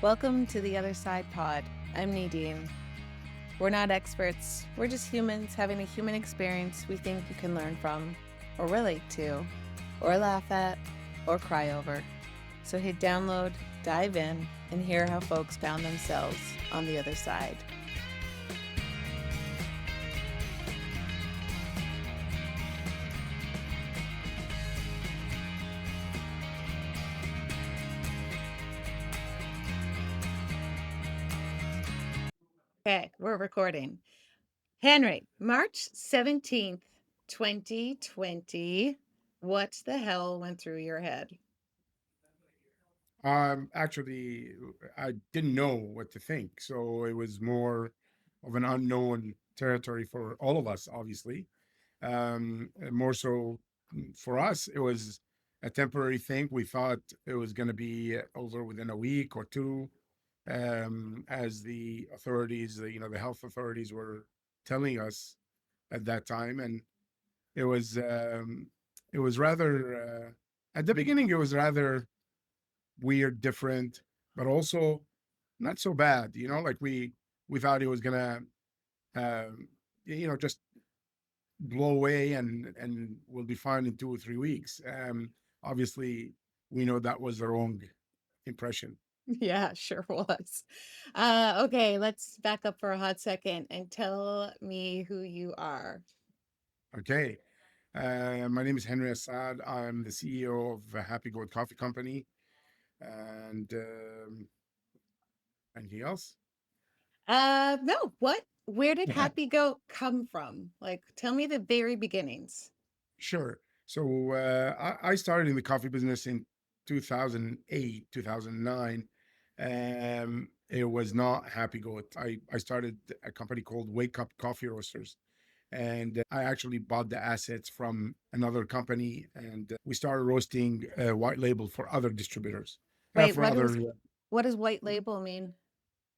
Welcome to the Other Side Pod. I'm Nadine. We're not experts, we're just humans having a human experience we think you can learn from, or relate to, or laugh at, or cry over. So hit download, dive in, and hear how folks found themselves on the other side. Okay, we're recording. Henry, March 17th, 2020. What the hell went through your head? Actually, I didn't know what to think, so it was more of an unknown territory for all of us, obviously. More so for us, it was a temporary thing. We thought it was going to be over within a week or two, as the authorities, the health authorities were telling us at that time, and it was um, it was rather at the beginning, it was rather weird, different, but also not so bad. Like we thought it was gonna, um, just blow away and we'll be fine in 2 or 3 weeks. Obviously, we know that was the wrong impression. Yeah, sure was. Okay, let's back up for a hot second and tell me who you are. Okay. My name is Henry Assad. I'm the CEO of Happy Goat Coffee Company. And anything else? No, what? Where did Happy Goat come from? Like, tell me the very beginnings. Sure. So I started in the coffee business in 2008, 2009. It was not Happy Goat. I started a company called Wake Up Coffee Roasters. And I actually bought the assets from another company. And we started roasting white label for other distributors, Wait, for other, what does white label mean?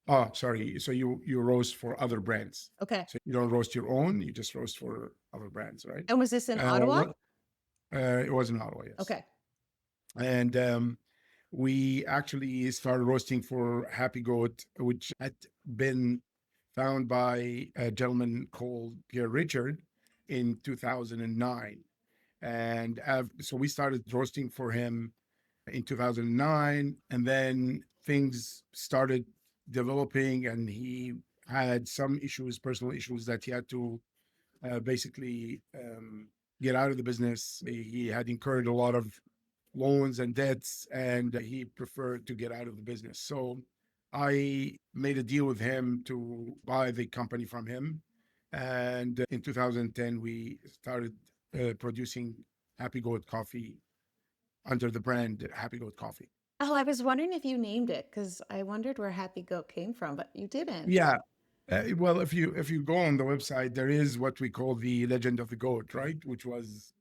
oh, sorry. So you roast for other brands. Okay. So you don't roast your own, you just roast for other brands, right? And was this in Ottawa? What it was in Ottawa, yes. Okay. And we actually started roasting for Happy Goat, which had been found by a gentleman called Pierre Richard in 2009. And so we started roasting for him in 2009. And then things started developing, and he had some issues, personal issues, that he had to basically get out of the business. He had incurred a lot of loans and debts, and he preferred to get out of the business. So I made a deal with him to buy the company from him. And in 2010, we started producing Happy Goat Coffee under the brand Happy Goat Coffee. Oh, I was wondering if you named it because I wondered where Happy Goat came from, but you didn't. Yeah. Well, if you go on the website, there is what we call the Legend of the Goat, right? Which was,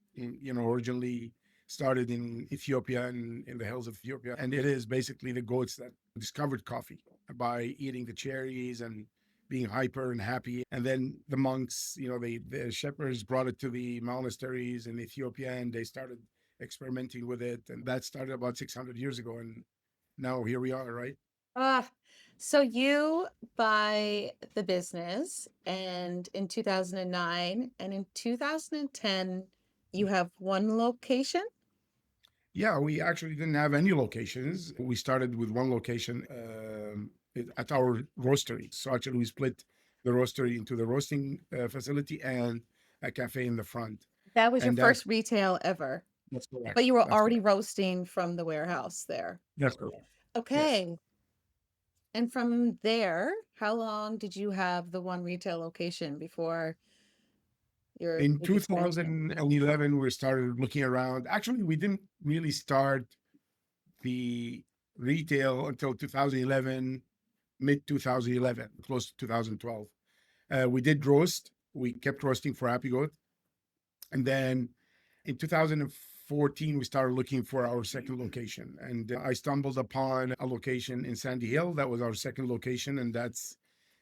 originally started in Ethiopia and in the hills of Ethiopia, and it is basically the goats that discovered coffee by eating the cherries and being hyper and happy. And then the monks, the shepherds brought it to the monasteries in Ethiopia, and they started experimenting with it, and that started about 600 years ago, and now here we are, right? Ah, so you buy the business and in 2009 and in 2010 you have one location? Yeah, we actually didn't have any locations. We started with one location at our roastery. So actually, we split the roastery into the roasting facility and a cafe in the front. That was your And first retail ever, that's but correct. you were That's already correct. roasting from the warehouse there. That's correct. Yes. Okay. And from there, how long did you have the one retail location before your In big expansion? 2011, we started looking around. Actually, we didn't really start the retail until 2011, mid 2011, close to 2012. We did roast. We kept roasting for Happy Goat. And then in 2014, we started looking for our second location. And I stumbled upon a location in Sandy Hill. That was our second location. And that's,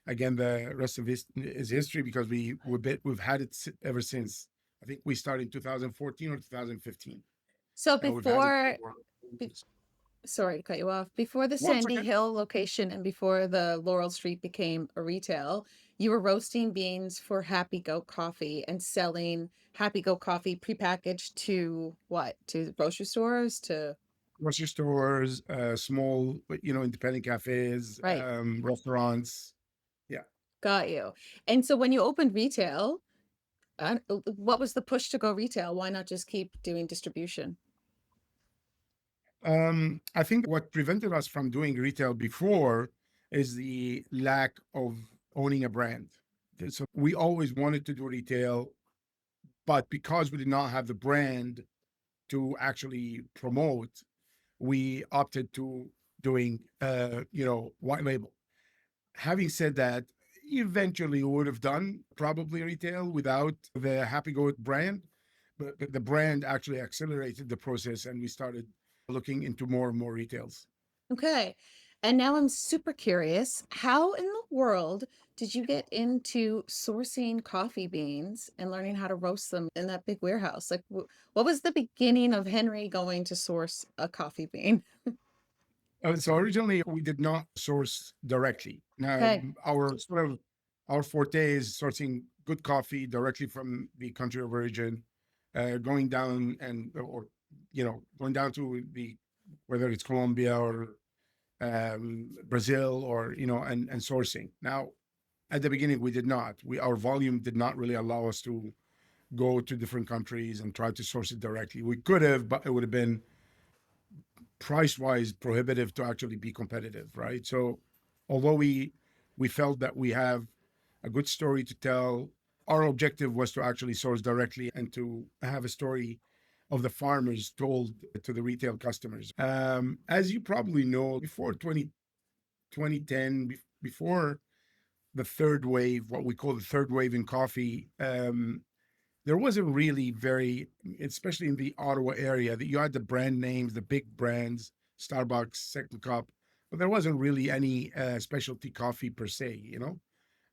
again, the rest of it is history, because we've had it ever since. I think we started in 2014 or 2015. So And we've had it before for be- years. Sorry to cut you off. Before the Once Sandy again, Hill location and before the Laurel Street became a retail, you were roasting beans for Happy Goat Coffee and selling Happy Goat Coffee prepackaged to what? To grocery stores? To grocery stores, small, independent cafes, right. restaurants. Yeah. Got you. And so when you opened retail, what was the push to go retail? Why not just keep doing distribution? I think what prevented us from doing retail before is the lack of owning a brand. So we always wanted to do retail, but because we did not have the brand to actually promote, we opted to doing, white label. Having said that, eventually we would have done probably retail without the Happy Goat brand, but the brand actually accelerated the process and we started looking into more and more retails. Okay. And now I'm super curious, how in the world did you get into sourcing coffee beans and learning how to roast them in that big warehouse? Like, what was the beginning of Henry going to source a coffee bean? So originally we did not source directly. Now Okay. our forte is sourcing good coffee directly from the country of origin, going down going down to the whether it's Colombia or Brazil or and sourcing. Now at the beginning we did not. Our volume did not really allow us to go to different countries and try to source it directly. We could have, but it would have been price wise prohibitive to actually be competitive, right? So although we felt that we have a good story to tell, our objective was to actually source directly and to have a story of the farmers told to the retail customers. As you probably know, before 2010, before the third wave, what we call the third wave in coffee, there wasn't really very, especially in the Ottawa area, that you had the brand names, the big brands, Starbucks, Second Cup, but there wasn't really any specialty coffee per se,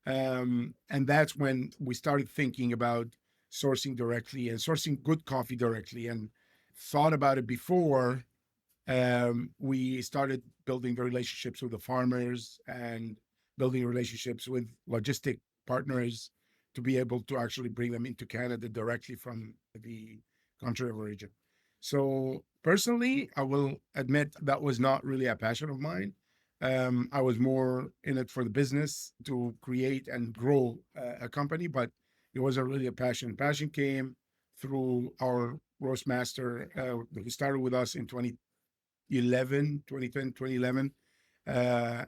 and that's when we started thinking about sourcing directly and sourcing good coffee directly, and thought about it before we started building the relationships with the farmers and building relationships with logistic partners to be able to actually bring them into Canada directly from the country of origin. So personally, I will admit that was not really a passion of mine. I was more in it for the business to create and grow a company, but it wasn't really a passion. Passion came through our roast master who started with us in 2011. Uh,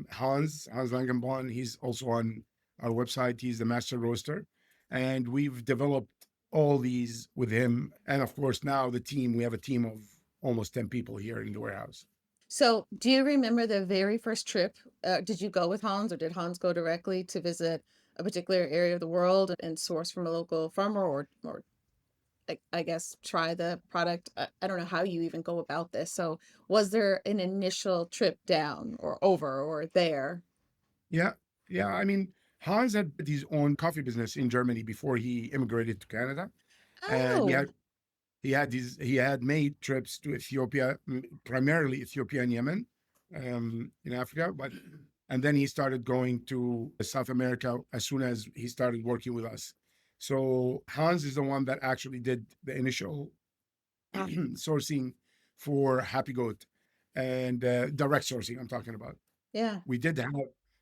Hans Langenbaum. He's also on our website. He's the master roaster, and we've developed all these with him. And of course, now the team. We have a team of almost 10 people here in the warehouse. So, do you remember the very first trip? Did you go with Hans or did Hans go directly to visit a particular area of the world and source from a local farmer or I guess try the product. I don't know how you even go about this. So, was there an initial trip down or over or there? Yeah, yeah. I mean, Hans had his own coffee business in Germany before he immigrated to Canada, and Oh, he had made trips to Ethiopia, primarily Ethiopia and Yemen, in Africa, but and then he started going to South America as soon as he started working with us. So Hans is the one that actually did the initial sourcing for Happy Goat and direct sourcing. I'm talking about. yeah. We did have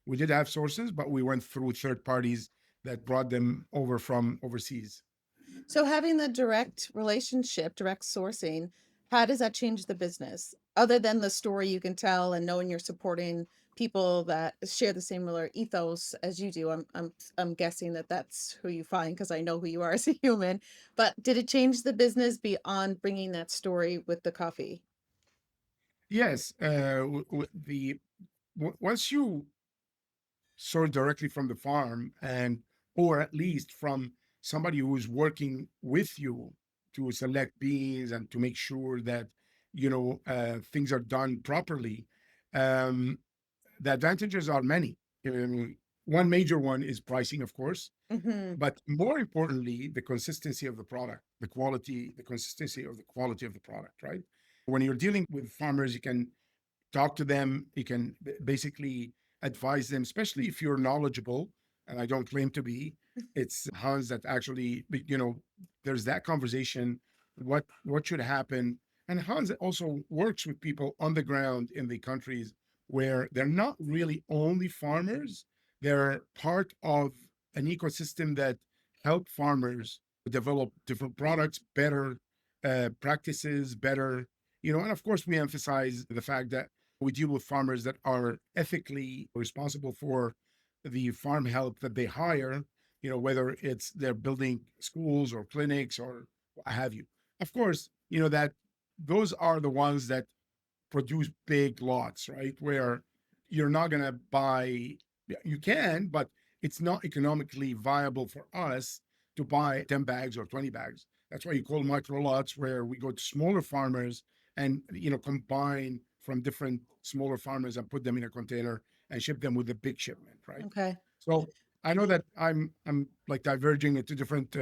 we did have sources, but we went through third parties that brought them over from overseas. So having the direct relationship, direct sourcing, how does that change the business? Other than the story you can tell and knowing you're supporting people that share the similar ethos as you do, I'm guessing that that's who you find because I know who you are as a human. But did it change the business beyond bringing that story with the coffee? Yes, once you source directly from the farm and or at least from somebody who's working with you to select beans and to make sure that things are done properly, um, the advantages are many. One major one is pricing, of course, Hmm. but more importantly, the consistency of the product, the quality, the consistency of the quality of the product, right? When you're dealing with farmers, you can talk to them, you can basically advise them, especially if you're knowledgeable. And I don't claim to be. It's Hans that actually, there's that conversation. What should happen? And Hans also works with people on the ground in the countries where they're not really only farmers; they're part of an ecosystem that help farmers develop different products, better practices, better, and of course we emphasize the fact that we deal with farmers that are ethically responsible for the farm help that they hire, whether it's they're building schools or clinics or what have you. Of course, that those are the ones that produce big lots, right? Where you're not going to buy, you can, but it's not economically viable for us to buy 10 bags or 20 bags. That's why you call micro lots, where we go to smaller farmers and, combine from different smaller farmers and put them in a container and ship them with a big shipment, right? Okay. So I know that I'm like diverging into different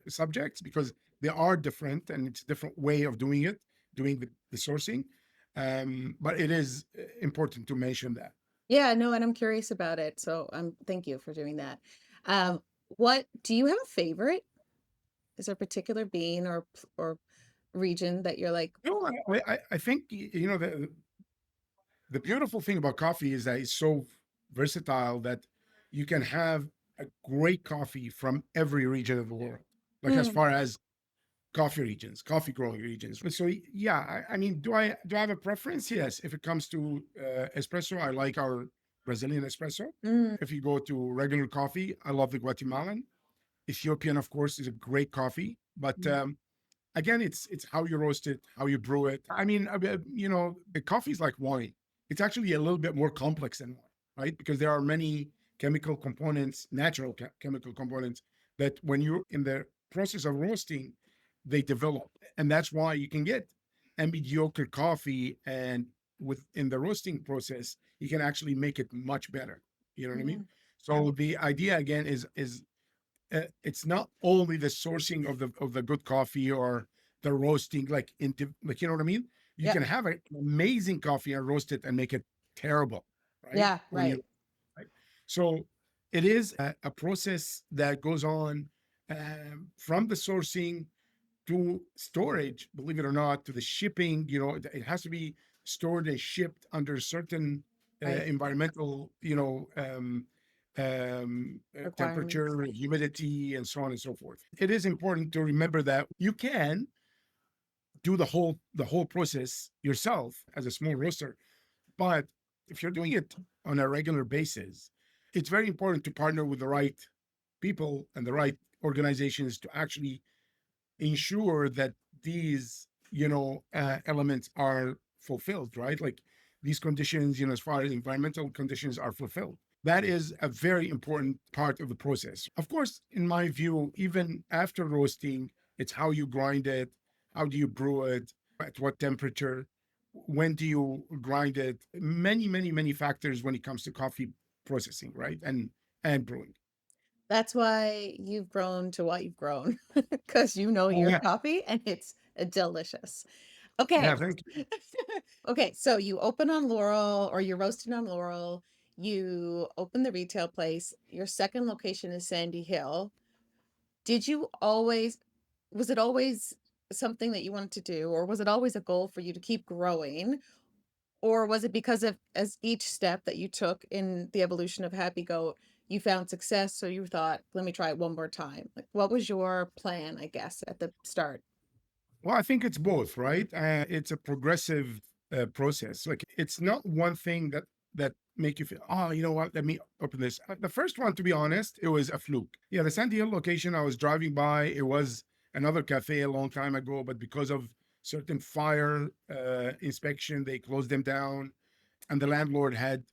subjects because they are different and it's a different way of doing it, doing the sourcing. But it is important to mention that. Yeah, no, and I'm curious about it. So thank you for doing that. What do you have a favorite? Is there a particular bean or region that you're like, No, I think the beautiful thing about coffee is that it's so versatile that you can have a great coffee from every region of the world. Like as hmm, far as coffee regions, coffee growing regions. So yeah, I mean, do I have a preference? Yes. If it comes to espresso, I like our Brazilian espresso. mm, If you go to regular coffee, I love the Guatemalan. Ethiopian, of course, is a great coffee, but mm, again, it's how you roast it, how you brew it. I mean, the coffee is like wine. It's actually a little bit more complex than wine, right? Because there are many chemical components, natural chemical components that when you're in the process of roasting, they develop, and that's why you can get a mediocre coffee, and within the roasting process, you can actually make it much better. You know what I mean? mm, So the idea again is it's not only the sourcing of the good coffee or the roasting, like into, like, you know what I mean. You yeah, can have an amazing coffee and roast it and make it terrible, right? yeah, When you right. right? So it is a process that goes on from the sourcing to storage, believe it or not, to the shipping. It has to be stored and shipped under certain Right. environmental, Requirements. temperature, humidity, and so on and so forth. It is important to remember that you can do the whole process yourself as a small roaster, but if you're doing it on a regular basis, it's very important to partner with the right people and the right organizations to actually ensure that these elements are fulfilled, right? Like these conditions, as far as environmental conditions are fulfilled. That is a very important part of the process. Of course, in my view, even after roasting, it's how you grind it, how do you brew it, at what temperature, when do you grind it, many many many factors when it comes to coffee processing, right? And brewing. That's why you've grown to what you've grown, because you know Oh your yeah. coffee and it's delicious. Yeah, Okay. thank you. Okay, so you open on Laurel or you're roasting on Laurel, you open the retail place, your second location is Sandy Hill. Did you always, was it always something that you wanted to do, or was it always a goal for you to keep growing? Or was it because of as each step that you took in the evolution of Happy Goat, you found success, so you thought, let me try it one more time? Like, what was your plan, I guess, at the start? Well, I think it's both, right? It's a progressive process. Like it's not one thing that make you feel, oh, you know what? Let me open this. The first one, to be honest, it was a fluke. Yeah, the Sandy Hill location I was driving by, it was another cafe a long time ago, but because of certain fire inspection, they closed them down, and the landlord had,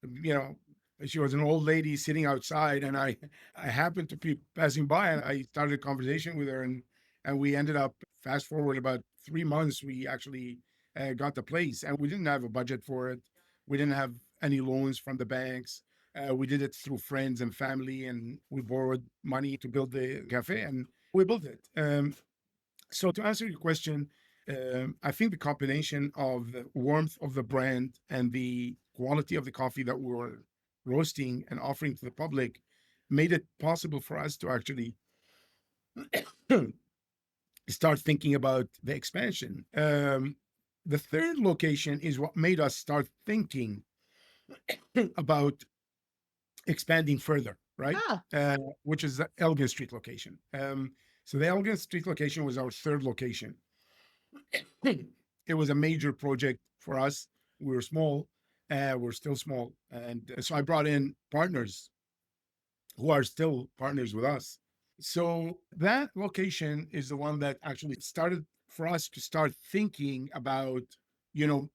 you know, she was an old lady sitting outside, and I happened to be passing by, and I started a conversation with her, and we ended up, fast forward about 3 months, we actually got the place, and we didn't have a budget for it. We didn't have any loans from the banks. We did it through friends and family, and we borrowed money to build the cafe, and we built it. So to answer your question, I think the combination of the warmth of the brand and the quality of the coffee that we were roasting and offering to the public made it possible for us to actually start thinking about the expansion. The third location is what made us start thinking about expanding further, right? Ah, Which is the Elgin Street location. So the Elgin Street location was our third location. It was a major project for us. We were small, we're still small. And so I brought in partners who are still partners with us. So that location is the one that actually started for us to start thinking about,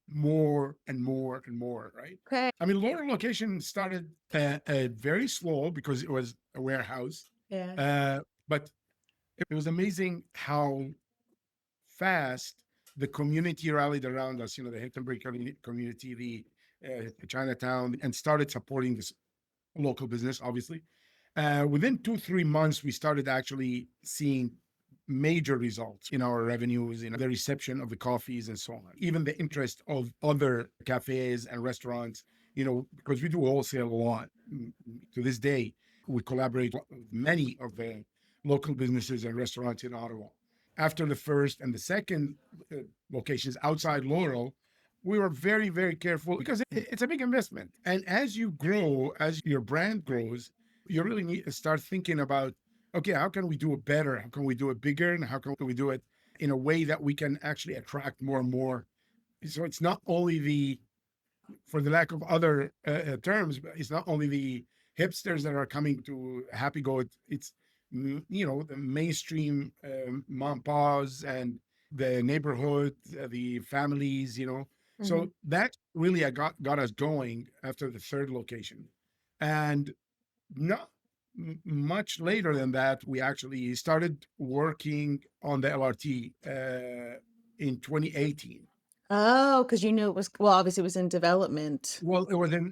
more and more and more, right? okay. I mean, Laurel location started very slow because it was a warehouse, Yeah. but it was amazing how fast the community rallied around us. The Hickenbury community, the Chinatown, and started supporting this local business. Obviously, within 2-3 months, we started actually seeing major results in our revenues, in the reception of the coffees and so on. Even the interest of other cafes and restaurants, because we do wholesale a lot. To this day, we collaborate with many of the local businesses and restaurants in Ottawa. After the first and the second locations outside Laurel, we were very, very careful because it's a big investment. And as you grow, as your brand grows, you really need to start thinking about, okay, how can we do it better? How can we do it bigger? And how can we do it in a way that we can actually attract more and more? So it's not only for the lack of other terms, but it's not only the hipsters that are coming to Happy Goat. It's the mainstream mom paws and the neighborhood, the families. Hmm. So that really got us going after the third location, and not much later than that, we actually started working on the LRT in 2018. Oh, because you knew it was, well, obviously it was in development. Well, it was in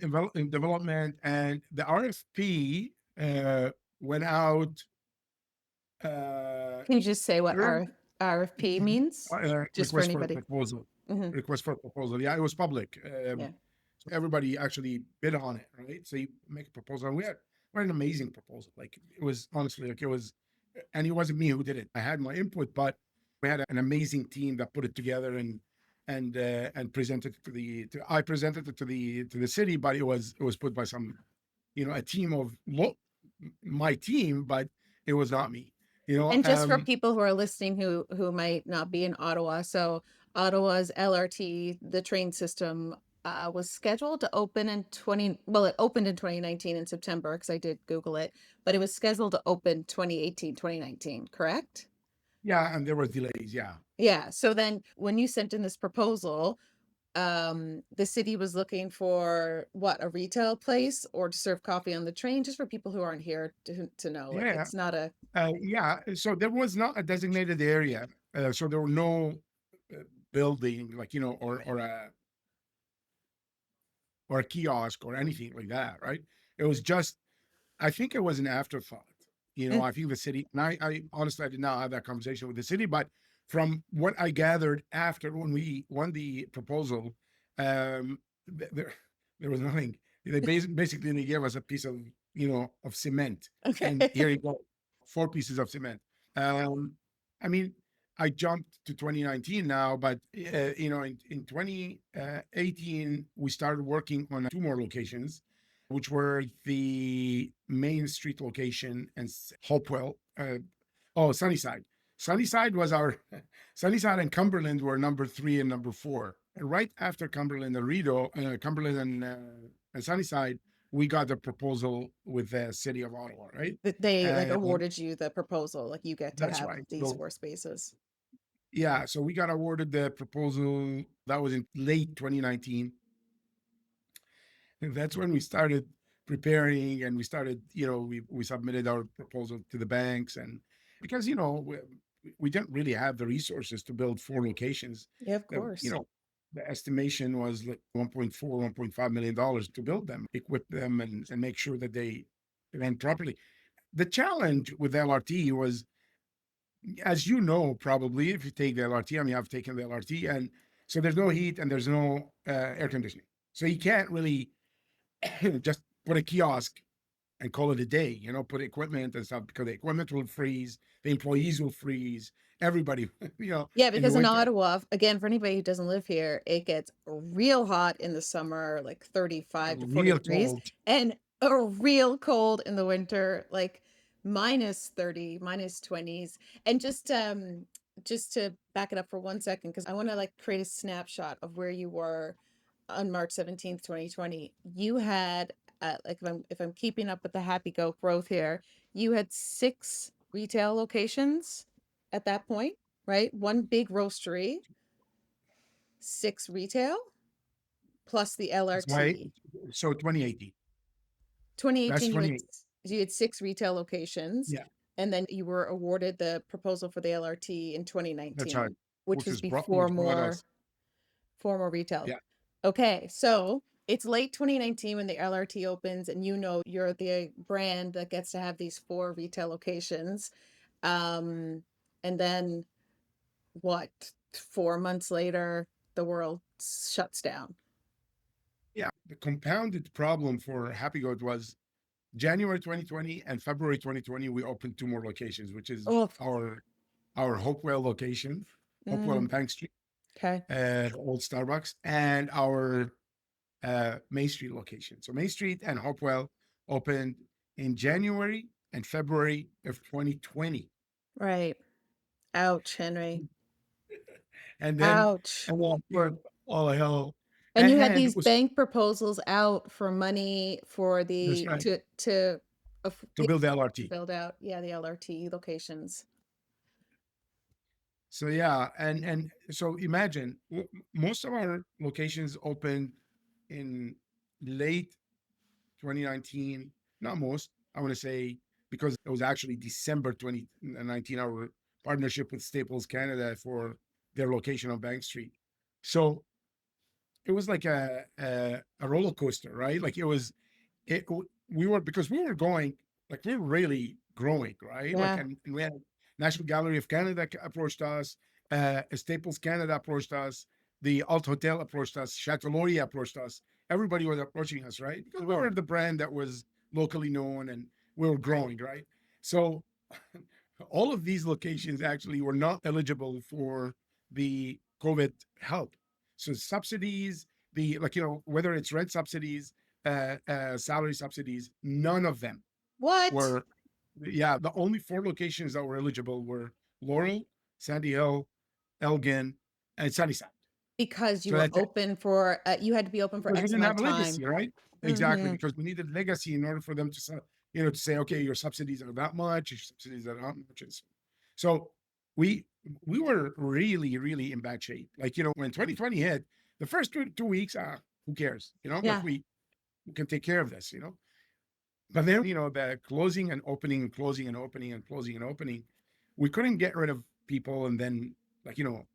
development, and the RFP went out uh, Can you just say what early, RFP means? Just for request for anybody. proposal. Hmm. Request for proposal. Yeah, it was public. Yeah. So everybody actually bid on it, right? So you make a proposal, and we had an amazing proposal. Like, it was honestly, like, it was, and it wasn't me who did it. I had my input, but we had an amazing team that put it together and presented it I presented it to the city, but it was put by some, a team of my team, but it was not me. You know, And just for um, people who are listening who might not be in Ottawa, so Ottawa's LRT, the train system, was scheduled to open in it opened in 2019 in September because I did Google it, but it was scheduled to open 2018, 2019, correct? yeah, and there were delays. Yeah, Yeah. So then when you sent in this proposal, the city was looking for what, a retail place or to serve coffee on the train, just for people who aren't here to know. Like, yeah, it's not a, yeah. So there was not a designated area. So there were no building, like, or a kiosk or anything like that, right? It was just, I think it was an afterthought. eh, I think the city, and I honestly, I did not have that conversation with the city, but from what I gathered after when we won the proposal, there was nothing. They basically they gave us a piece of cement, okay. and here you go, 4 pieces of cement. Um, I mean, I jumped to 2019 now, but in 2018 we started working on 2 more locations, which were the Main Street location and Hopewell. Sunnyside. Sunnyside was our Sunnyside and Cumberland were number 3 and number 4. And right after Cumberland and Cumberland and Sunnyside, we got the proposal with the city of Ottawa, right? That they like Uh, awarded you the proposal, like you get to that's have right. these So 4 spaces. yeah, so we got awarded the proposal. That was in late 2019. And that's when we started preparing, and we started, we submitted our proposal to the banks, and because, we didn't really have the resources to build 4 locations. Yeah, of The, course. the estimation was like 1.4, $1.5 million to build them, equip them, and make sure that they ran properly. The challenge with LRT was as you know, probably if you take the LRT, I mean, I've taken the LRT, and so there's no heat and there's no air conditioning. So you can't really just put a kiosk and call it a day, put equipment and stuff because the equipment will freeze, the employees will freeze, everybody, Yeah, in the because in winter, Ottawa, again, for anybody who doesn't live here, it gets real hot in the summer, like 35 to 40 real degrees, cold. and a real cold in the winter, like -30, -20s. And just to back it up for 1 second, because I want to like create a snapshot of where you were on March 17th, 2020. You had like if I'm keeping up with the happy go growth here, you had 6 retail locations at that point, right? One big roastery, 6 retail, plus the That's why, LRT. so 2018, that's 2018, 28. you had 6 retail locations, Yeah, and then you were awarded the proposal for the LRT in that's right. 2019, which Which was was before which brought more us, retail. yeah, Okay, so it's late 2019 when the LRT opens, and you're the brand that gets to have these 4 retail locations. Um, and then what, 4 months later, the world shuts down. yeah. The compounded problem for Happy Goat was January 2020 and February 2020, we opened 2 more locations, which is Oh, our Hopewell location, Hopewell mm, and Bank Street, okay. old Starbucks, and our Main Street location. So Main Street and Hopewell opened in January and February of 2020. Right. Ouch, Henry. And then, Ouch. for all hell, And you had and it these was, bank proposals out for money for that's the right, to yeah, build the to LRT. build out, yeah, the LRT locations. So yeah, and so imagine most of our locations opened in late 2019. Not most, I want to say, because it was actually December 2019, our partnership with Staples Canada for their location on Bank Street. So it was like a roller coaster, right? Like it we were, because we were going, like we were really growing, right? Like, Yeah. and we had National Gallery of Canada approached us, Staples Canada approached us, the Alt Hotel approached us, Chateau Laurier approached us. Everybody was approaching us, right? Because we were the brand that was locally known and we were growing, right? So all of these locations actually were not eligible for the COVID help. So subsidies, the, like, whether it's rent subsidies, salary subsidies, none of them What? were. Yeah, the only 4 locations that were eligible were Laurel, Sandy Hill, Elgin, and Sunnyside. Because you So were that's it. open for, you had to be open for Because we X didn't amount have of a time. legacy, right? Exactly, Mm-hmm. because we needed legacy in order for them to to say, okay, your subsidies are that much, your subsidies are that much. So we we were really, really in bad shape. Like, when 2020 hit, the first 2 weeks, who cares? Like, Yeah. we can take care of this, But then, the closing and opening, and closing and opening, and closing and opening, we couldn't get rid of people and then, like, Staff.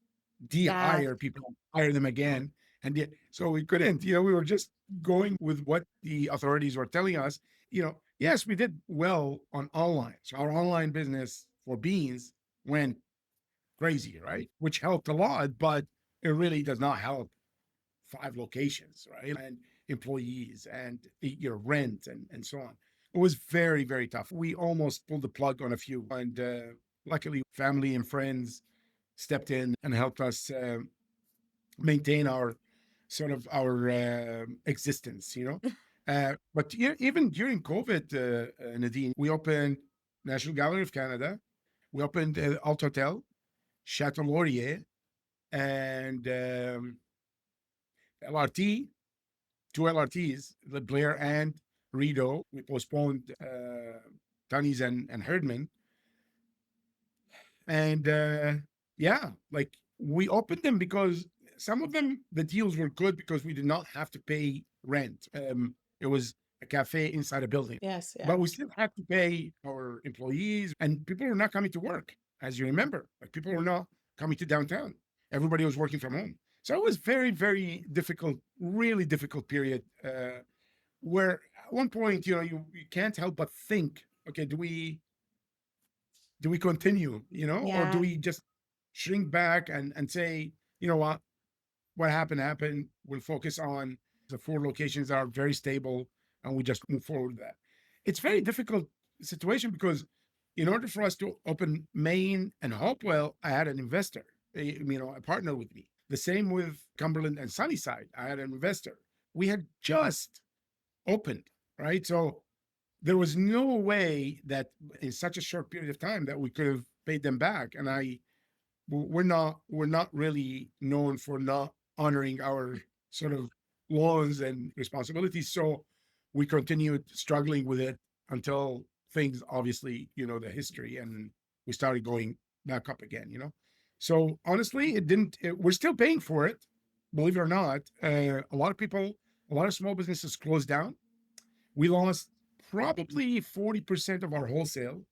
de-hire people, hire them again. And yet, so we couldn't, we were just going with what the authorities were telling us. Yes, we did well on online. So our online business for beans went crazy, right? Which helped a lot, but it really does not help 5 locations, right? And employees and rent and so on. It was very, very tough. We almost pulled the plug on a few, and luckily, family and friends stepped in and helped us maintain our sort of our existence. But even during COVID, Nadine, we opened National Gallery of Canada, we opened Alt Hotel, Chateau Laurier, and LRT, 2 LRTs, the Blair and Rideau. We postponed Tunney's and Herdman. And yeah, like, we opened them because some of them, the deals were good because we did not have to pay rent. It was a cafe inside a building, Yes. Yeah. but we still had to pay our employees, and people were not coming to work, as you remember. Like, people were not coming to downtown. Everybody was working from home. So it was very, very difficult, really difficult period, where at one point, you can't help but think, okay, do we do we continue, or do Yeah. we just shrink back and say, you know what happened happened. We'll focus on the four locations that are very stable, and we just move forward with that. It's very difficult situation because in order for us to open Maine and Hopewell, I had an investor, a partner with me. The same with Cumberland and Sunnyside. I had an investor. We had just opened, right? So there was no way that in such a short period of time that we could have paid them back. And we're not really known for not honoring our sort of laws and responsibilities. So we continued struggling with it until things, obviously, the history, and we started going back up again. So honestly, we're still paying for it, believe it or not. A lot of people, a lot of small businesses closed down. We lost probably 40% of our wholesale.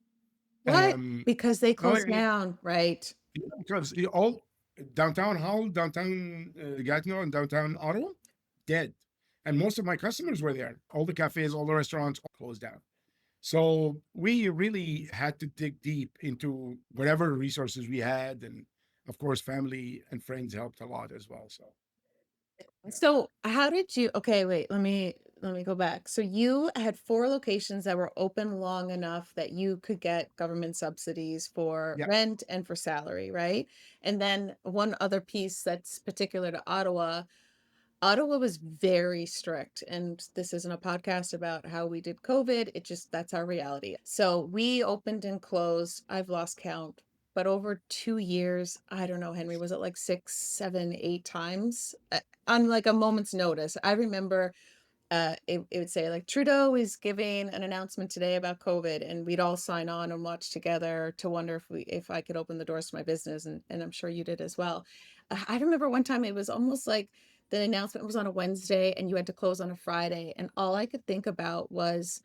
What? um Because they oh, closed down, right? because all downtown Hull, downtown Gatineau, and downtown Ottawa, dead. And most of my customers were there. All the cafes, all the restaurants, all closed down. So we really had to dig deep into whatever resources we had, and of course, family and friends helped a lot as well. So yeah, So how did you okay, wait, let me go back. So you had 4 locations that were open long enough that you could get government subsidies for yeah, rent and for salary, right? And then one other piece that's particular to Ottawa. Ottawa was very strict, and this isn't a podcast about how we did COVID. It just that's our reality. So we opened and closed. I've lost count, but over 2 years, I don't know, Henry, was it like 6, 7, 8 times on like a moment's notice? I remember it would say like Trudeau is giving an announcement today about COVID, and we'd all sign on and watch together to wonder if I could open the doors to my business, and I'm sure you did as well. I remember one time it was almost like the announcement was on a Wednesday and you had to close on a Friday, and all I could think about was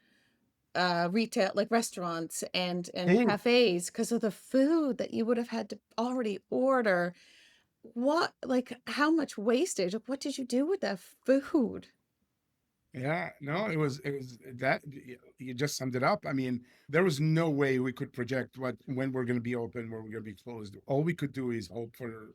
retail, like restaurants and mm, cafes, because of the food that you would have had to already order. What, like, how much wastage? Like, what did you do with that food? yeah. No, it was that you just summed it up. I mean, there was no way we could project when we're going to be open, when we're going to be closed. All we could do is hope for.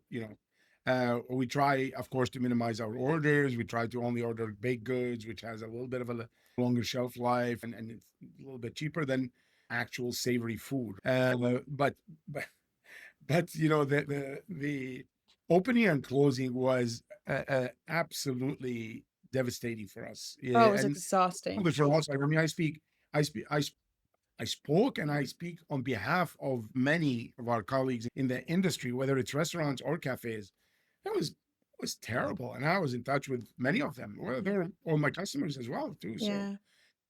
We try, of course, to minimize our orders. We try to only order baked goods, which has a little bit of a longer shelf life, and it's a little bit cheaper than actual savory food. But the opening and closing was absolutely devastating for us. Oh, it Yeah, was and exhausting. for us, I mean, I spoke and I speak on behalf of many of our colleagues in the industry, whether it's restaurants or cafes. It was terrible, and I was in touch with many of them. Well, they're all my customers as well too. So Yeah.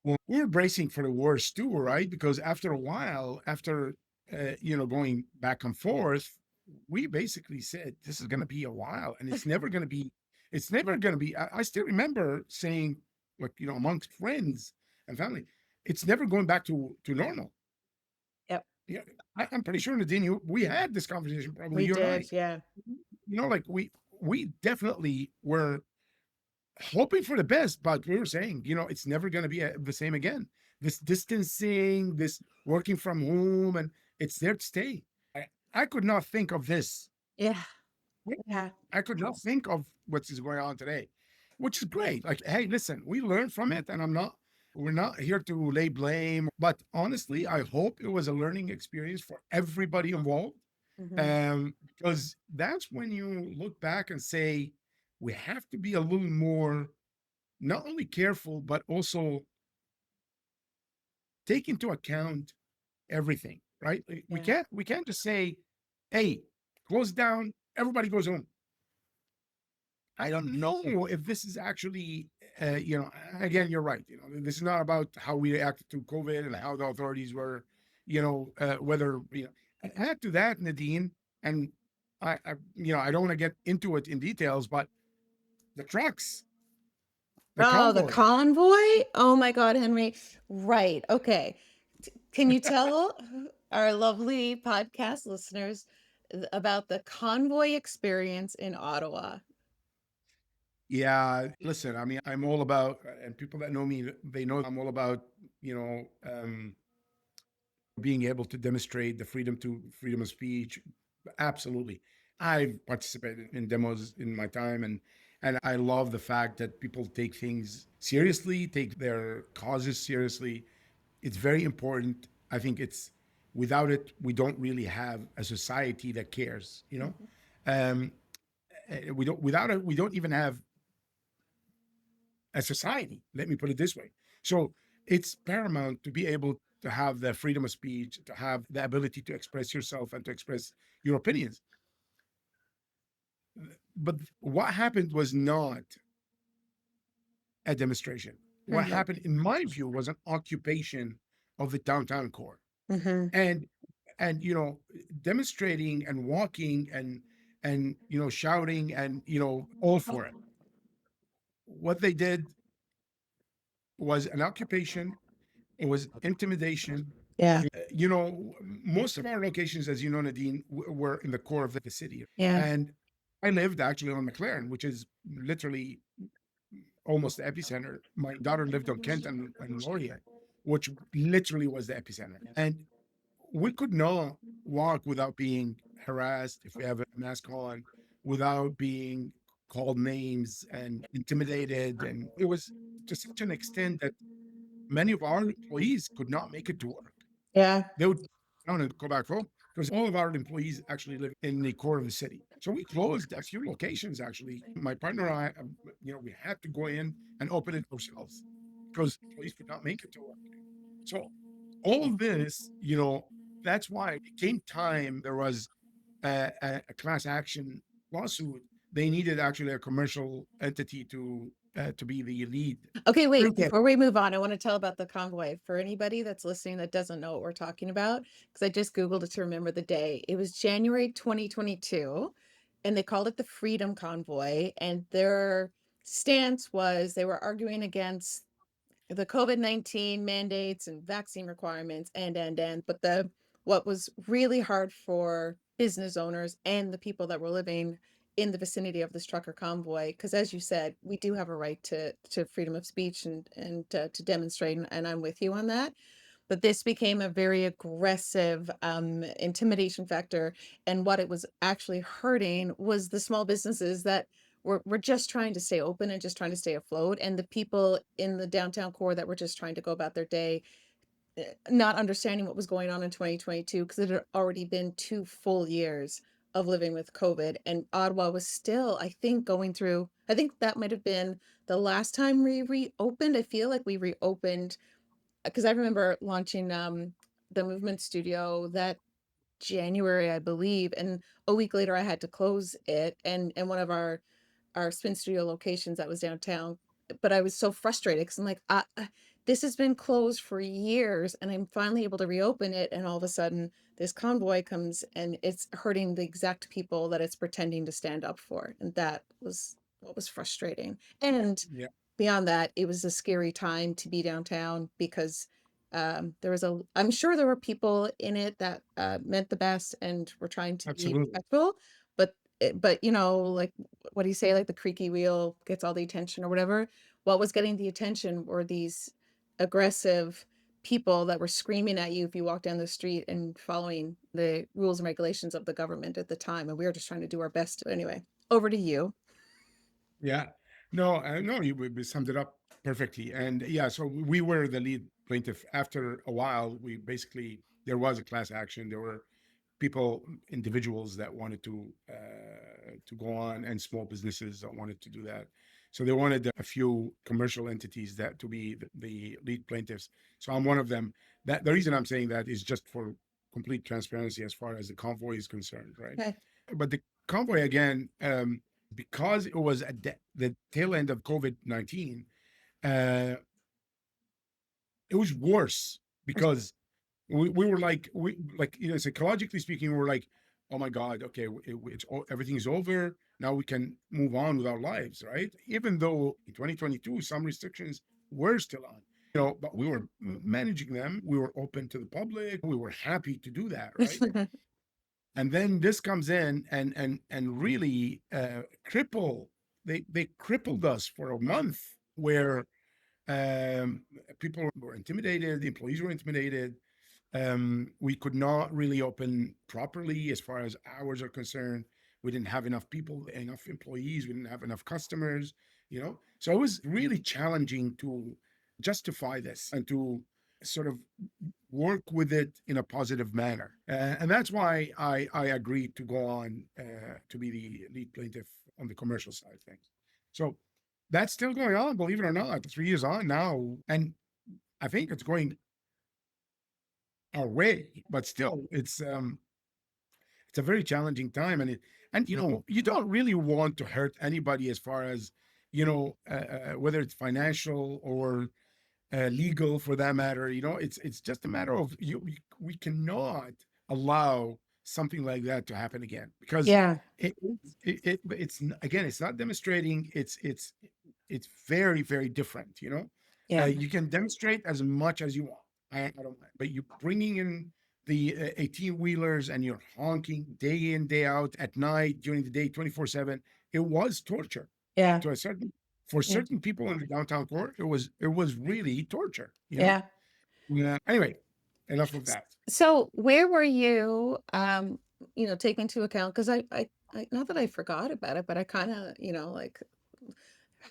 well, we're bracing for the worst too, right? Because after a while, after going back and forth, we basically said this is going to be a while, and it's never going to be. It's never going to be. I still remember saying, like amongst friends and family, it's never going back to normal. Yep. Yeah, I'm pretty sure, Nadine, we had this conversation, probably We you and I. did. Yeah. Like we definitely were hoping for the best, but we were saying, it's never going to be the same again. This distancing, this working from home, and it's there to stay. I could not think of this. Yeah. Yeah. I could not think of what is going on today, which is great. Like, hey, listen, we learned from it, and we're not here to lay blame, but honestly, I hope it was a learning experience for everybody involved. Mhm. Because that's when you look back and say, we have to be a little more not only careful, but also take into account everything, right? We Yeah. can't just say, hey, close down, everybody goes home. I don't know if this is actually, again, you're right. This is not about how we reacted to COVID and how the authorities were, whether, add to that, Nadine, and I don't want to get into it in details, but the trucks, the Oh, the convoy. convoy? Oh my God, Henry. Right. Okay. Can you tell our lovely podcast listeners about the convoy experience in Ottawa? Yeah, listen, I mean, I'm all about, and people that know me, they know I'm all about, being able to demonstrate the freedom of speech. Absolutely. I've participated in demos in my time, and I love the fact that people take things seriously, take their causes seriously. It's very important. I think it's without it, we don't really have a society that cares, you know? Um, we don't without it, we don't even have a society. Let me put it this way. So it's paramount to be able to have the freedom of speech, to have the ability to express yourself and to express your opinions. But what happened was not a demonstration. What Right. happened, in my view, was an occupation of the downtown core. Mm-hmm. And demonstrating and walking and shouting and all for it. What they did was an occupation. It was intimidation. Yeah. Most of our locations, as you know, Nadine, were in the core of the city. Yeah. And I lived actually on McLaren, which is literally almost the epicenter. My daughter lived on Kent and Laurier, which literally was the epicenter. And we could not walk without being harassed if we have a mask on, without being called names and intimidated. And it was to such an extent that many of our employees could not make it to work. Yeah. They would down and go back home because all of our employees actually live in the core of the city. So we closed a few locations. Actually, my partner and I, we had to go in and open it ourselves because employees could not make it to work. So all of this, that's why it came time. There was a class action lawsuit. They needed actually a commercial entity to be the lead. Okay, wait, Okay. before we move on, I want to tell about the convoy for anybody that's listening that doesn't know what we're talking about, because I just Googled it to remember the day. It was January 2022, and they called it the Freedom Convoy, and their stance was they were arguing against the COVID-19 mandates and vaccine requirements and but what was really hard for business owners and the people that were living in the vicinity of this trucker convoy, because as you said, we do have a right to freedom of speech and to demonstrate, and I'm with you on that. But this became a very aggressive intimidation factor, and what it was actually hurting was the small businesses that were just trying to stay open and just trying to stay afloat, and the people in the downtown core that were just trying to go about their day, not understanding what was going on in 2022 because it had already been 2 full years of living with COVID, and Ottawa was still, I think, going through. I think that might have been the last time we reopened. I feel like we reopened because I remember launching the movement studio that January, I believe, and a week later I had to close it, and one of our spin studio locations that was downtown. But I was so frustrated because I'm like, this has been closed for years, and I'm finally able to reopen it, and all of a sudden this convoy comes and it's hurting the exact people that it's pretending to stand up for, and that was what was frustrating. And Yeah, beyond that, it was a scary time to be downtown because there was I'm sure there were people in it that meant the best and were trying to be absolutely. respectful, but like what do you say, like the creaky wheel gets all the attention or whatever. What was getting the attention were these aggressive people that were screaming at you if you walk down the street and following the rules and regulations of the government at the time, and we were just trying to do our best. Anyway, over to you. Yeah. No, no, we summed it up perfectly. And yeah, so we were the lead plaintiff. After a while, we basically, there was a class action. There were people, individuals that wanted to go on, and small businesses that wanted to do that. So they wanted a few commercial entities that to be the lead plaintiffs. So I'm one of them. That the reason I'm saying that is just for complete transparency as far as the convoy is concerned, right? Okay. But the convoy again, because it was at the tail end of COVID-19, uh, it was worse because we were like psychologically speaking, we were like, oh my god, okay, everything's over now, we can move on with our lives, right? Even though in 2022 some restrictions were still on, but we were managing them, we were open to the public, we were happy to do that, right? And then this comes in and really cripple they crippled us for a month, where people were intimidated, the employees were intimidated, We could not really open properly as far as hours are concerned. We didn't have enough people, enough employees. We didn't have enough customers, So it was really challenging to justify this and to sort of work with it in a positive manner. And that's why I agreed to go on to be the lead plaintiff on the commercial side of things. So that's still going on, believe it or not, 3 years on now. And I think it's going our way, but still, it's a very challenging time, and you don't really want to hurt anybody as far as whether it's financial or legal for that matter. It's just a matter of we cannot allow something like that to happen again because Yeah. again, it's not demonstrating. It's very very different. Yeah. You can demonstrate as much as you want. I don't mind, but you're bringing in the 18 wheelers and you're honking day in day out at night during the day 24/7. It was torture Yeah. to a certain for Yeah. certain people in the downtown core. It was really torture. Yeah. Yeah. Anyway, enough of that. So where were you, take into account, because I not that I forgot about it, but I kind of, like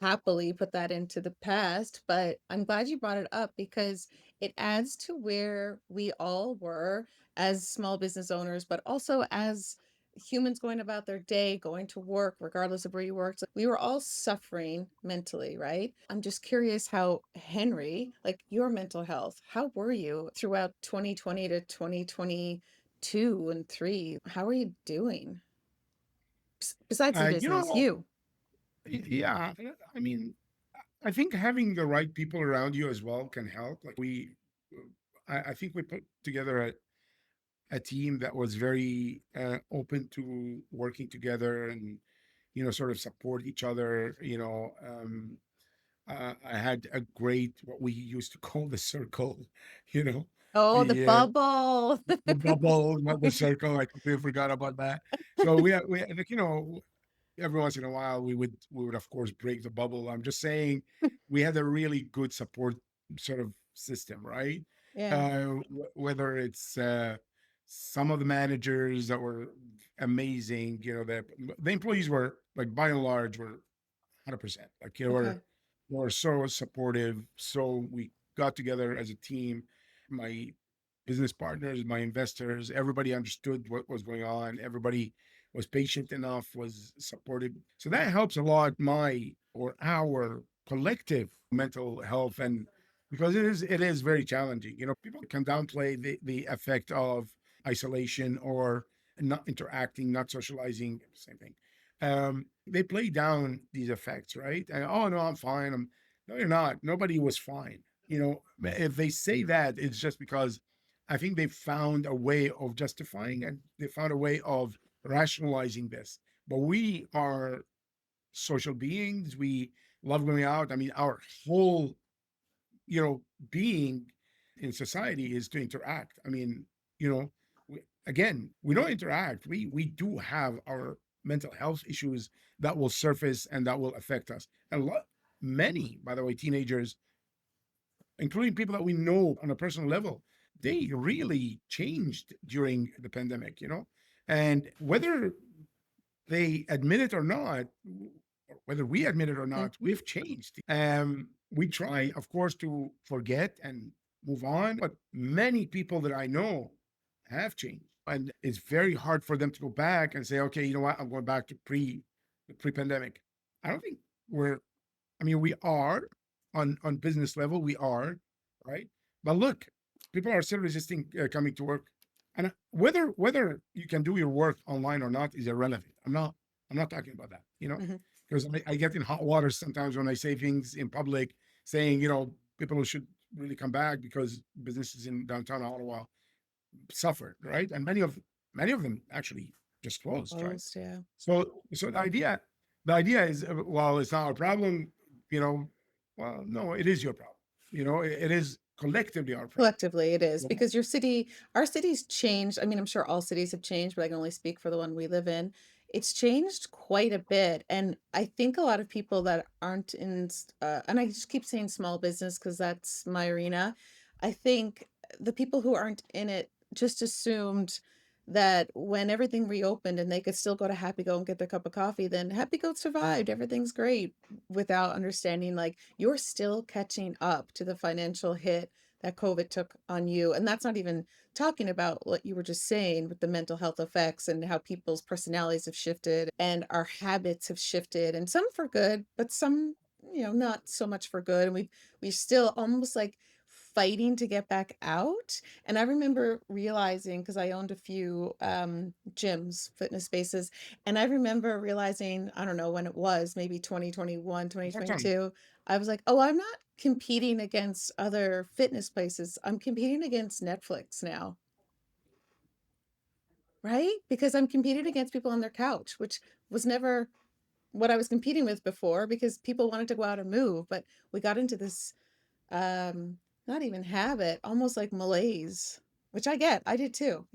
happily put that into the past. But I'm glad you brought it up because it adds to where we all were as small business owners, but also as humans going about their day, going to work, regardless of where you worked. We were all suffering mentally, right? I'm just curious how, Henry, like your mental health, how were you throughout 2020 to 2022 and 3? How are you doing? Besides the You business, know, you. yeah. I mean, I think having the right people around you as well can help. Like I think we put together a team that was very open to working together and sort of support each other. I had a great what we used to call the circle. You know, Oh, the the bubble. the bubble, not the circle. I completely forgot about that. So we like every once in a while we would of course break the bubble. I'm just saying we had a really good support sort of system, right? Yeah. Whether it's some of the managers that were amazing, the employees were like by and large were 100%. Like Okay. they were so supportive. So we got together as a team. My business partners, my investors, everybody understood what was going on. Everybody was patient enough, was supportive. So that helps a lot my or our collective mental health. And because it is very challenging. People can downplay the effect of isolation or not interacting, not socializing, same thing. They play down these effects, right? And, oh no, I'm fine. No, you're not. Nobody was fine. If they say that, it's just because I think they found a way of justifying and they found a way of rationalizing this. But we are social beings. We love going out. I mean, our whole, you know, being in society is to interact. I mean, again, we don't interact. We do have our mental health issues that will surface and that will affect us. And many, by the way, teenagers, including people that we know on a personal level, they really changed during the pandemic. And whether they admit it or not, or whether we admit it or Yeah. not, we've changed. We try, of course, to forget and move on, but many people that I know have changed. And it's very hard for them to go back and say, okay, you know what, I'm going back to pre-pandemic. I don't think I mean, we are on business level, we are, right? But look, people are still resisting coming to work, and whether you can do your work online or not is irrelevant. I'm not talking about that, Mhm. because I get in hot water sometimes when I say things in public, saying people who should really come back because businesses in downtown Ottawa suffered, right? And many of them actually just closed, right? Closed, yeah. So the idea is, well, it's not our problem, you know. Well, no, it is your problem. It is collectively our problem. Collectively, it is Yeah. because our city's changed. I mean, I'm sure all cities have changed, but I can only speak for the one we live in. It's changed quite a bit. And I think a lot of people that aren't in, and I just keep saying small business because that's my arena. I think the people who aren't in it just assumed that when everything reopened and they could still go to Happy Go and get their cup of coffee, then Happy Go survived. Everything's great, without understanding like you're still catching up to the financial hit that COVID took on you. And that's not even talking about what you were just saying with the mental health effects and how people's personalities have shifted and our habits have shifted, and some for good, but some, not so much for good. And we still almost like fighting to get back out. And I remember realizing, because I owned a few gyms, fitness spaces, and I remember realizing, I don't know when it was, maybe 2021, That's on. 2022, I was like, oh, I'm not competing against other fitness places. I'm competing against Netflix now, right? Because I'm competing against people on their couch, which was never what I was competing with before, because people wanted to go out and move. But we got into this not even habit, almost like malaise, which I get. I did too,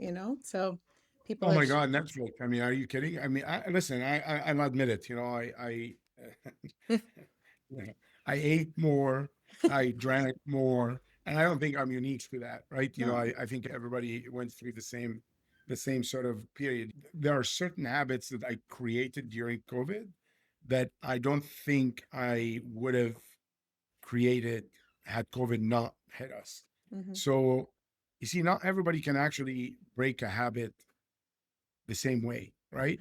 So people Oh have my God, Netflix. I mean, are you kidding? I mean, listen, I'll admit it. Yeah, I ate more, I drank more, and I don't think I'm unique to that, right? no. I think everybody went through the same sort of period. There are certain habits that I created during COVID that I don't think I would have created had COVID not hit us. Hmm. So you see, not everybody can actually break a habit the same way, right?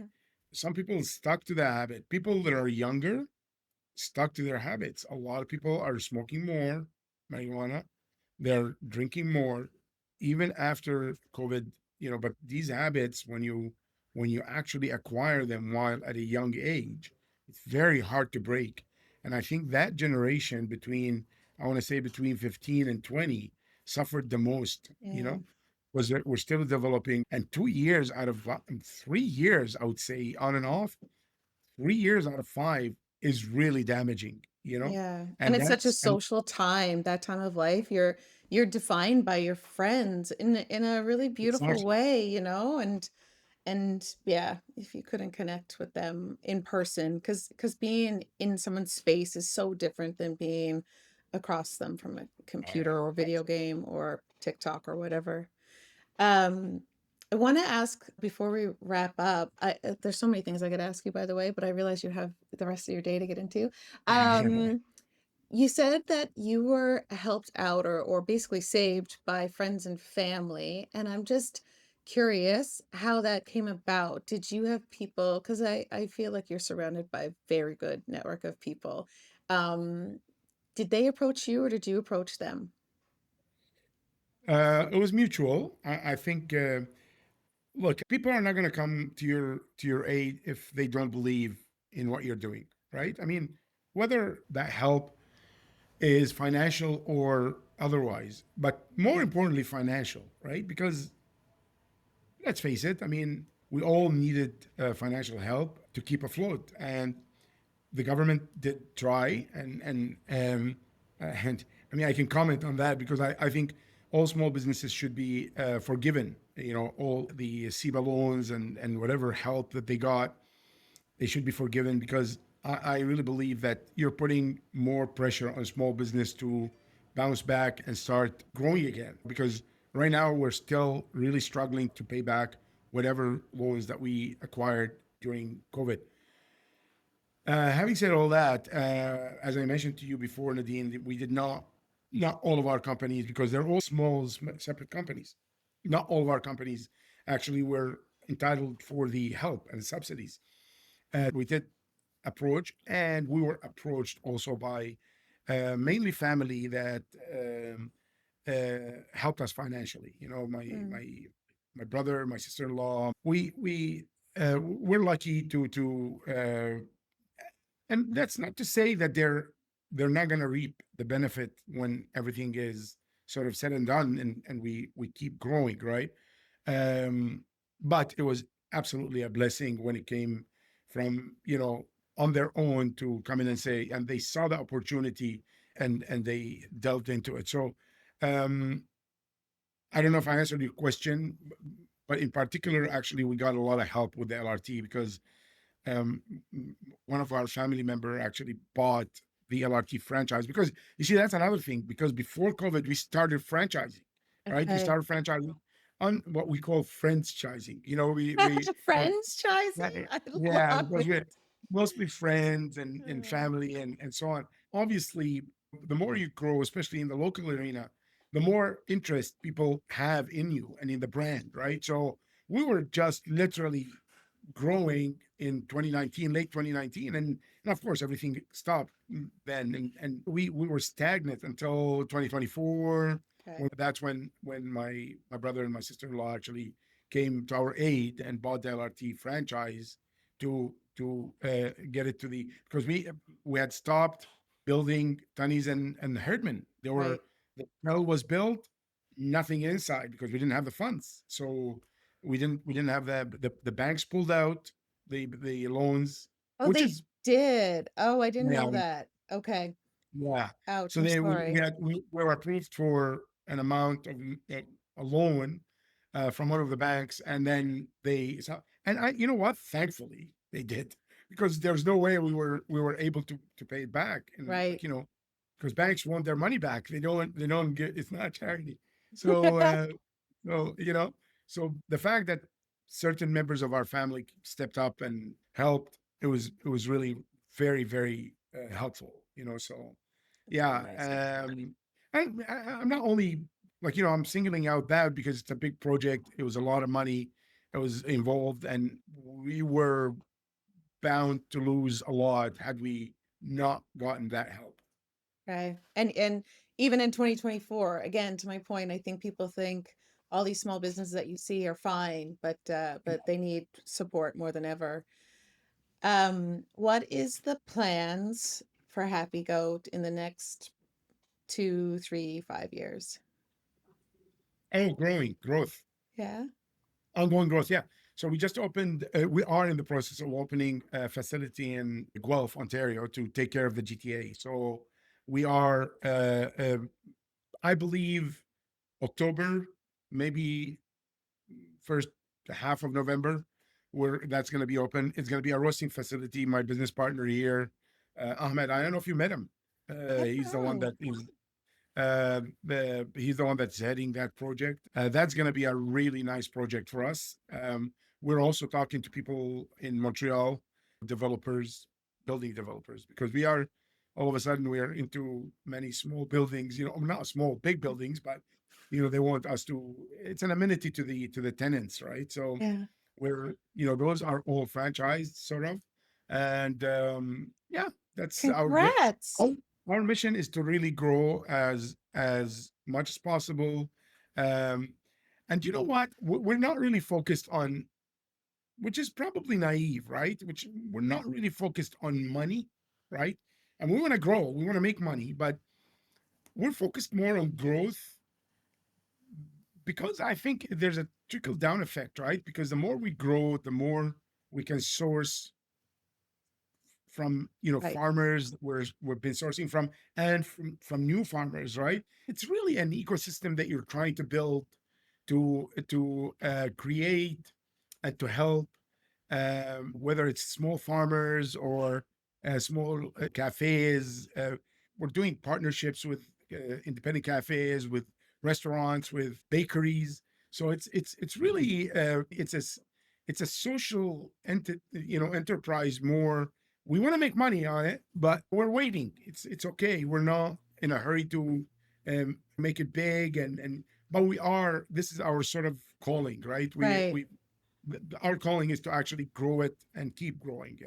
Some people stuck to the habit. People that are younger stuck to their habits. A lot of people are smoking more marijuana, they're drinking more, even after COVID. But these habits, when you actually acquire them while at a young age, it's very hard to break. And I think that generation I want to say between 15 and 20 suffered the most, Yeah. was that we're still developing. And 2 years out of 3 years, I would say, on and off, 3 years out of five is really damaging. Yeah. And And it's such a that's and social time, that time of life. You're defined by your friends in a really it's beautiful actually way, and yeah, if you couldn't connect with them in person, because being in someone's space is so different than being across them from a computer or video game or TikTok or whatever. um I want to ask before we wrap up, there's so many things I could ask you, by the way, but I realize you have the rest of your day to get into. um you said that you were helped out, or basically saved by friends and family. And I'm just curious how that came about. Did you have people, because I feel like you're surrounded by a very good network of people. Um, did they approach you or did you approach them? it was mutual. I think. Look, people are not going to come to your aid if they don't believe in what you're doing, right? I mean, whether that help is financial or otherwise, but more importantly, financial, right? Because let's face it, I mean, we all needed financial help to keep afloat, and the government did try, and I mean, I can comment on that because I think all small businesses should be forgiven. All the SIBA loans and whatever help that they got, they should be forgiven because I really believe that you're putting more pressure on small business to bounce back and start growing again. Because right now we're still really struggling to pay back whatever loans that we acquired during COVID. Having said all that, as I mentioned to you before, Nadine, we did not all of our companies, because they're all small, separate companies. Not all of our companies actually were entitled for the help and subsidies. We did approach, and we were approached also by mainly family that helped us financially. Mm, My brother, my sister-in-law. We're lucky and that's not to say that they're not going to reap the benefit when everything is sort of said and done, and we keep growing, right? um but it was absolutely a blessing when it came from on their own to come in and say, and they saw the opportunity, and they delved into it. So um I don't know if I answered your question, but in particular, actually, we got a lot of help with the LRT because um, one of our family member actually bought the LRT franchise. Because you see, that's another thing. Because before COVID, we started franchising. right? We Okay. started franchising on what we call franchising. We yeah, Franchising. I yeah, love because it. we're mostly friends and family and so on. Obviously, the more you grow, especially in the local arena, the more interest people have in you and in the brand, right? So we were just literally growing in 2019, late 2019, and of course everything stopped then, and we were stagnant until 2024. Okay. That's when my brother and my sister-in-law actually came to our aid and bought the LRT franchise to get it to the because we had stopped building Tunnies and Herdman. There were Right. the hotel was built, nothing inside because we didn't have the funds. So we didn't have the banks pulled out the loans, Oh, which they is did. Oh, I didn't know yeah, that. Okay. yeah. Ouch. So I'm they sorry. we were approved for an amount of a loan from one of the banks, and then and I you know what? Thankfully they did because there's no way we were able to pay it back, and Right. because banks want their money back. They don't get it's not charity. So so so the fact that certain members of our family stepped up and helped, it was really very very helpful. So That's yeah, amazing. I'm not only I'm singling out that because it's a big project. It was a lot of money. It was involved, and we were bound to lose a lot had we not gotten that help. Okay. And even in 2024, again, to my point, I think people think all these small businesses that you see are fine, but they need support more than ever. What is the plans for Happy Goat in the next 2, 3, 5 years? Oh, growth, Yeah. ongoing growth. Yeah. So we just opened. We are in the process of opening a facility in Guelph, Ontario, to take care of the GTA. So we are, I believe, October, maybe first half of November, where that's going to be open. It's going to be a roasting facility. My business partner here, Ahmed. I don't know if you met him. He's the one No. that is he's the one that's heading that project. That's going to be a really nice project for us. We're also talking to people in Montreal, developers, building developers, because we are all of a sudden we are into many small buildings. Not small, big buildings, but they want us to. It's an amenity to the tenants, right? So Yeah. those are all franchised, sort of, and yeah, that's our goal. Congrats. Our mission is to really grow as much as possible. Um, and you know what? We're not really focused on, which is probably naive, right? Which we're not really focused on money, right? And we want to grow, we want to make money, but we're focused more on growth because I think there's a trickle down effect, right? Because the more we grow, the more we can source from Right. farmers we've been sourcing from, and from new farmers, right? It's really an ecosystem that you're trying to build to create and to help, whether it's small farmers or small cafes. We're doing partnerships with independent cafes, with restaurants, with bakeries. So it's really it's a social enterprise more. We want to make money on it, but we're waiting. It's okay. We're not in a hurry to make it big, and but we are. This is our sort of calling, right? Right. Our calling is to actually grow it and keep growing.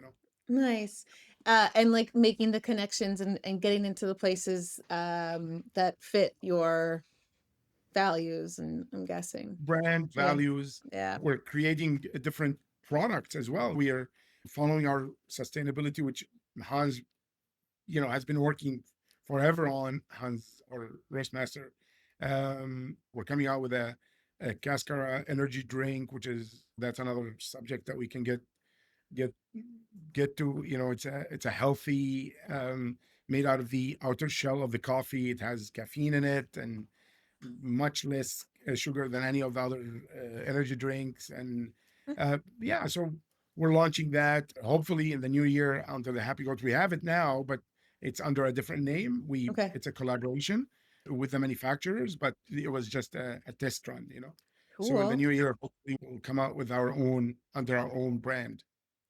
Nice. And like making the connections and getting into the places that fit your values, and I'm guessing. Brand Yeah. values. Yeah. We're creating different products as well. We are following our sustainability, which Hans has been working forever on. Hans, or Roastmaster. We're coming out with a Cascara energy drink, that's another subject that we can get get to. It's a healthy, made out of the outer shell of the coffee. It has caffeine in it and much less sugar than any of the other energy drinks. And yeah, so we're launching that hopefully in the new year under the Happy Goat. We have it now, but it's under a different name. Okay. It's a collaboration. with the manufacturers, but it was just a test run, So in the Cool. new year, hopefully we'll come out with our own, under our own brand.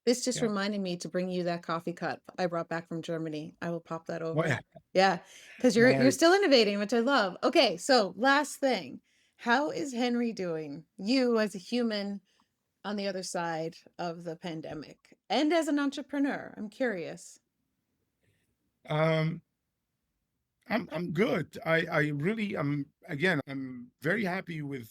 This just Yeah. reminded me to bring you that coffee cup I brought back from Germany. I will pop that Well, over. yeah. Yeah, because you're Nice. still innovating, which I love. Okay, so last thing. How is Henry doing? You as a human on the other side of the pandemic and as an entrepreneur. I'm curious. Um, I'm good. I really again, I'm very happy with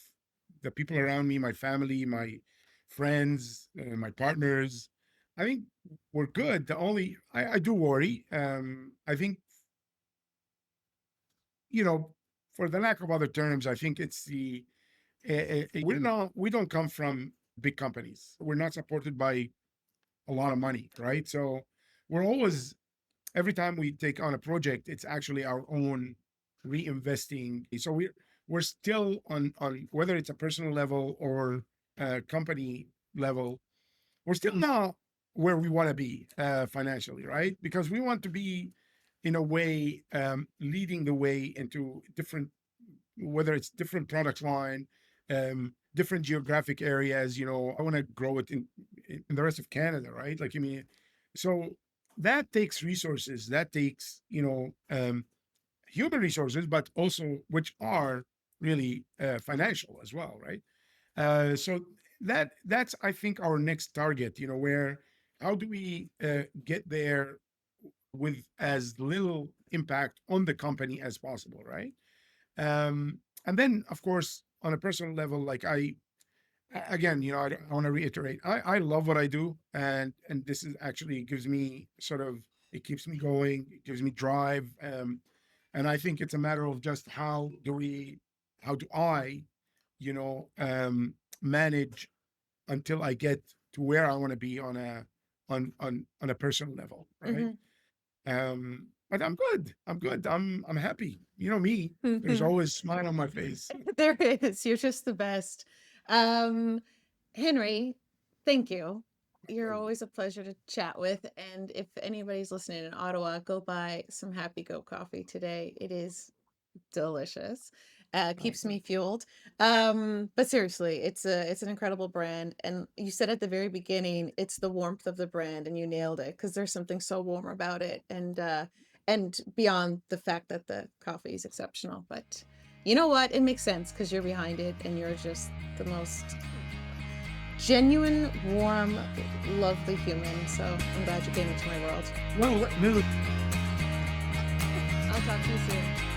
the people around me, my family, my friends, my partners. I think we're good. The only I do worry. I think, you know, for the lack of other terms, I think it's the we don't come from big companies. We're not supported by a lot of money, right? So we're always, every time we take on a project, it's actually our own reinvesting. So we're still on whether it's a personal level or a company level, we're still not where we want to be financially, right? Because we want to be, in a way, leading the way into different, whether it's different product line, different geographic areas. I want to grow it in the rest of Canada, right? Like, I mean, so that takes resources, that takes, human resources, but also which are really financial as well, right? So that's, I think, our next target. Where, how do we get there with as little impact on the company as possible, right? And then, of course, on a personal level, like again, I want to reiterate, I love what I do, and this is actually gives me sort of, it keeps me going, it gives me drive, and I think it's a matter of just how do I, you know, manage until I get to where I want to be on a personal level, right? Mhm. But I'm good. I'm happy. You know me. There's always a smile on my face. There is. You're just the best. Um, Henry, thank you. You're always a pleasure to chat with. And if anybody's listening in Ottawa, go buy some Happy Go coffee today. It is delicious. Keeps me fueled. But seriously, it's an incredible brand. And you said at the very beginning, it's the warmth of the brand, and you nailed it because there's something so warm about it. And beyond the fact that the coffee is exceptional. But you know what? It makes sense because you're behind it and you're just the most genuine, warm, lovely human. So I'm glad you came into my world. Well, Lily, I'll talk to you soon.